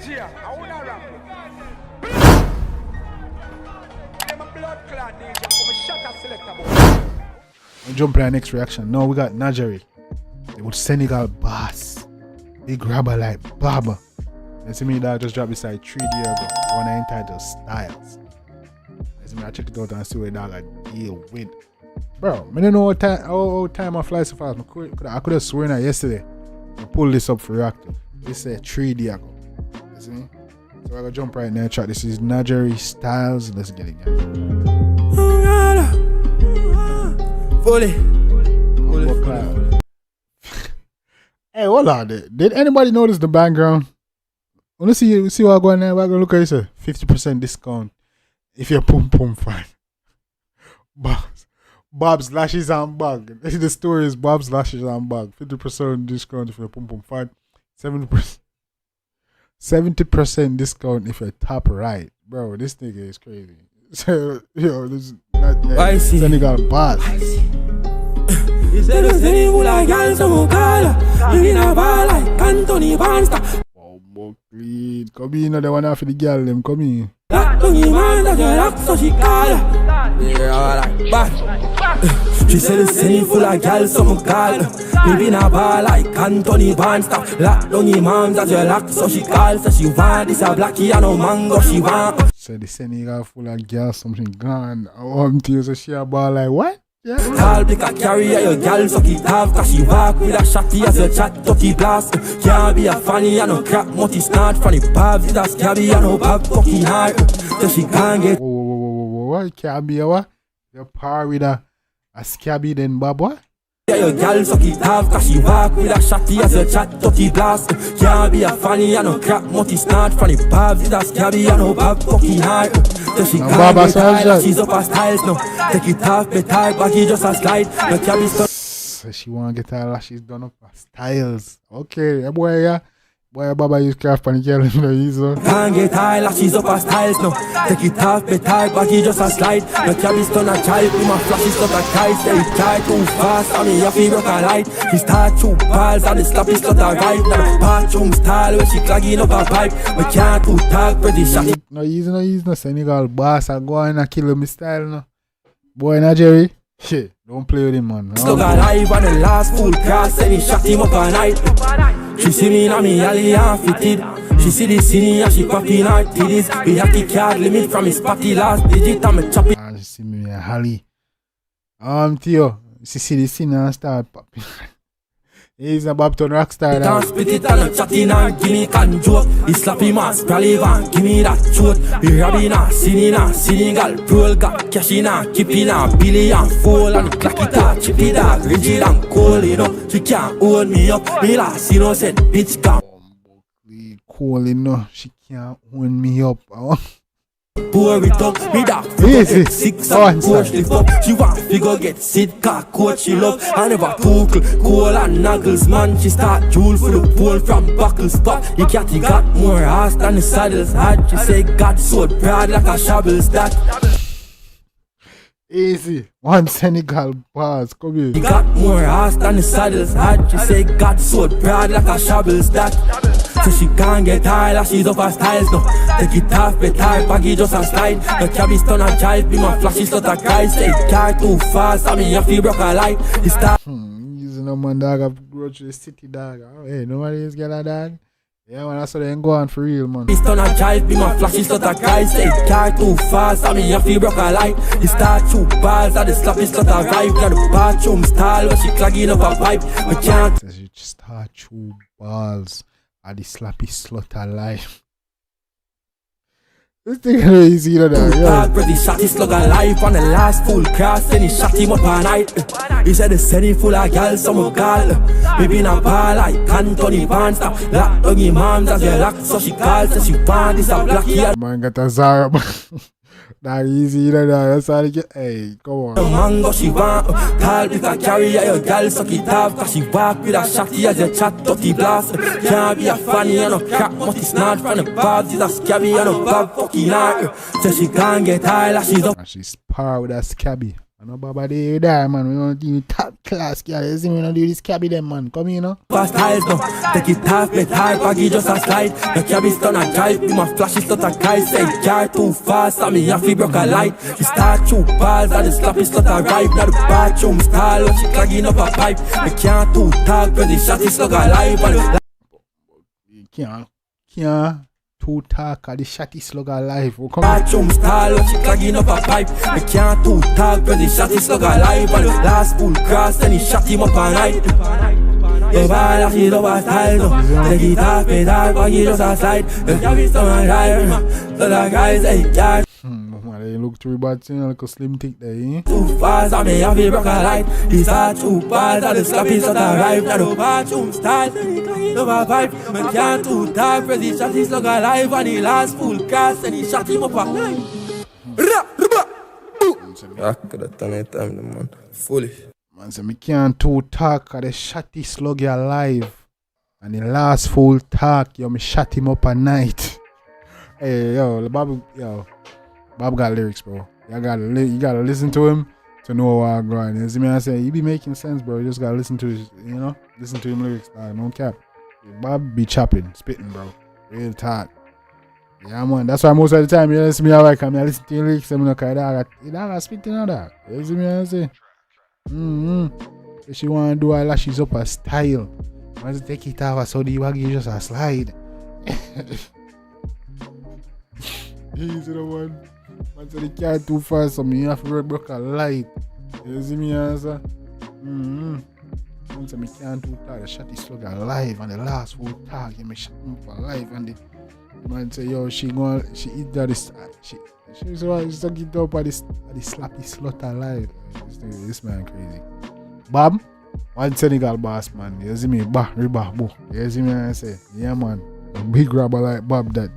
DJ, I wanna rap. I'm a blood clot DJ, I'm a shut selector boy. We'll jump to our next reaction. Now we got Najeeriii. They would Senegal boss. Big grabber like Baba. You see me that just dropped beside 3 years ago. The one I entitled STYLEZ. You see me I check it out and see what dog I deal with. Bro, I don't know how time I fly so fast. I could have sworn that yesterday. I pulled this up for reactive. This is 3 days ago. You see me? So I'm gonna jump right now, chat. This is Najeeriii STYLEZ. Let's get it, guys. Fully. Hey, hold on there. Did anybody notice the background? Wanna see what going there? We're gonna look at this 50% discount if you're pum pum fan. Bob's lashes and bag. The story is Bob's lashes and bag. 50% discount if you're pum pum fan. 70% discount if you're top right. Bro, this nigga is crazy. So, yo, this is not Senegal boss. Oh, clean. Come in, the one after the girl, them come in. She said the city full of girls, some call. Maybe in a bar like Anthony Van Staff. Lock down your moms as you lock, so she calls. So she want this a blackie and no mango, she want. Said the Senegal full of girls, something gone. I want to so she a bar like what? Yeah. Tall pick a carrier, your girl suck it off. Cause she walk with a shotty as you chat, tucky blast. Can't be a funny and no crap, multi snort. Funny Bob's is a scabby and no Bob fucking hard. So she can't get. Whoa. Can't be a what? You're par with a scabby then Bob what? Yeah, your girl suck it off. Cause she walk with a shotty as you chat, tucky blast. Can't be a funny and no crap, multi snort. Funny Bob's is a scabby and no Bob fucking hard. So she can't get tired, she's up her styles now. Take it off, better, baggy just a slide. No Jambisco. So she wanna get her lashes done up her styles. Okay, boy, yeah. Boy, Baba use craft and girl, you know, easy. Can't get her lashes up her styles now. Take it off, better, baggy just a slide. No Jambisco, no child, with my flashes got a tight. Say it try too fast, I mean, you feel broke a light. She start 2 balls and the slap is got a right. Now the bathroom style where she clogging up her pipe. We can't too talk, pretty shot. No easy, no Senegal boss. I go in and kill him style, no. Boy, Najeeriii, shit, don't play with him, man. Slug alive on the last full cross, and he shot him up all night. She see me now, me alley and fitted. She see the cine and she popping her titties. We have the card limit from his party last digit, and me chop it. She see me a Holly. Theo, she see the cine and start popping. He's a Bobton rockstar. Can't spit it and a chatting and give me can joke. He slap him and sprally van, give me that shoot. He robbing and Senegal, roll got cash in and keep in and Billy and fall and clack it out, chip it out, rigid and cold, you know. She can't hold me up, me last innocent bitch can't. Cool, you know, she can't hold me up. Pour it up, me that get 6 and push lift up. She want figure get sit, car coach she love. I never poke, cool and knuckles man. She start jewel for the pole from buckle spot. You catty got more ass than the saddle's had. She say God so proud like a shovel stack. Easy, one Senegal boss, come here. You got more ass than the saddle's had. She say God so proud like a shovel stack. So she can't get tired, she's up her styles now. Take it off, better, baggy just a slide. No cabby stun a child, be my flashy slut a cry. Say car too fast, I mean you feel broke a light. He start you know man dog, I've grown to the city dog. Oh, hey, nobody is get a dog. Yeah man, that's how they ain't go on for real man. He stun a child, be my flashy slut a cry. Say car too fast, I mean you feel broke a light. He start 2 balls, and the slap is slut a vibe. Got the bathroom style, where she clogging up her pipe. We can't. Says you just start 2 balls. And the slappy slut alive. This thing is easy, you know that, yeah. Brother shot his slug alive on the last full cross, then he shot him up all night. He said the city full of girls, some call. Maybe in a bar like Anthony Van Staff. Lock down your moms as you lock, so she calls. Says she want this a blackie. Man got a Zara, man. That easy, you know that, that's how they get, hey, come on. The mango she want, tall pick a carrier, your girl suck it off. Cause she walk with a shotty as you chat, dirty blast. Can't be a funny and no crap, multi snort from the Bob's is a scabby and no Bob fucking hard. So she can't get tired, she's up. And she's par with a scabby. I know Baba they there, man. We want to top class, girl. You see me, we don't do this cabby them, man. Come here, no? Fast styles no, take it half, make high, baggy just a slide. The cab is done a drive, be my flash is not a guy. Say car too fast, and me have to broke a light. She start two balls, and the slap is not a ride. Now the bathroom style, when she clogging up a pipe. I can't too talk, but the shot is slug alive. Can't too talk, the shotty slug alive. Oh, come Bathroom style, when she clogging up a pipe. I can't too talk, but the shot is slug alive. And the last full cross, and he shot him up a night. The ball, she love a style, no. Take it half, make high, baggy just a slide. The cab is done a drive, so the guys say yeah. They look too bad, you know, like a slim tick there, eh? Too fast, I may have a broken light. These are too bad, and the slap is not arrive. Now the bathroom style, over vibe. Man can't too dark, cause he shot his slug alive. And he last full cast, and he shot him up a line. I could have done it time, man. Fully. Man say, me can't too talk, cause the shotty slug you alive. And the last full talk, yo, me shot him up at night. Hey, yo, Bob got lyrics, bro. You gotta listen to him to know what I'm going. You see me? I say he be making sense, bro. You just gotta listen to his, listen to him lyrics. No cap. Bob be chopping, spitting, bro. Real talk. Yeah, man. That's why most of the time you listen to me, I listen to your lyrics. I'm not kind of spitting on that. You see me? I say, if she wanna do her lashes up a style, once you take it off, so the waggy just a slide. Easy the one. Man said the car too fast, so me have to break a light. You see me answer? Man said me can't too tired, the shot is slug alive, and the last full tag, me shot him for life, and the man say, yo, she eat that, she suck it up at the slappy slut alive. This man crazy. Bob, one Senegal boss, man. You see me? Riba, bo. You see me? I say, yeah, man. A big grabber like Bob that.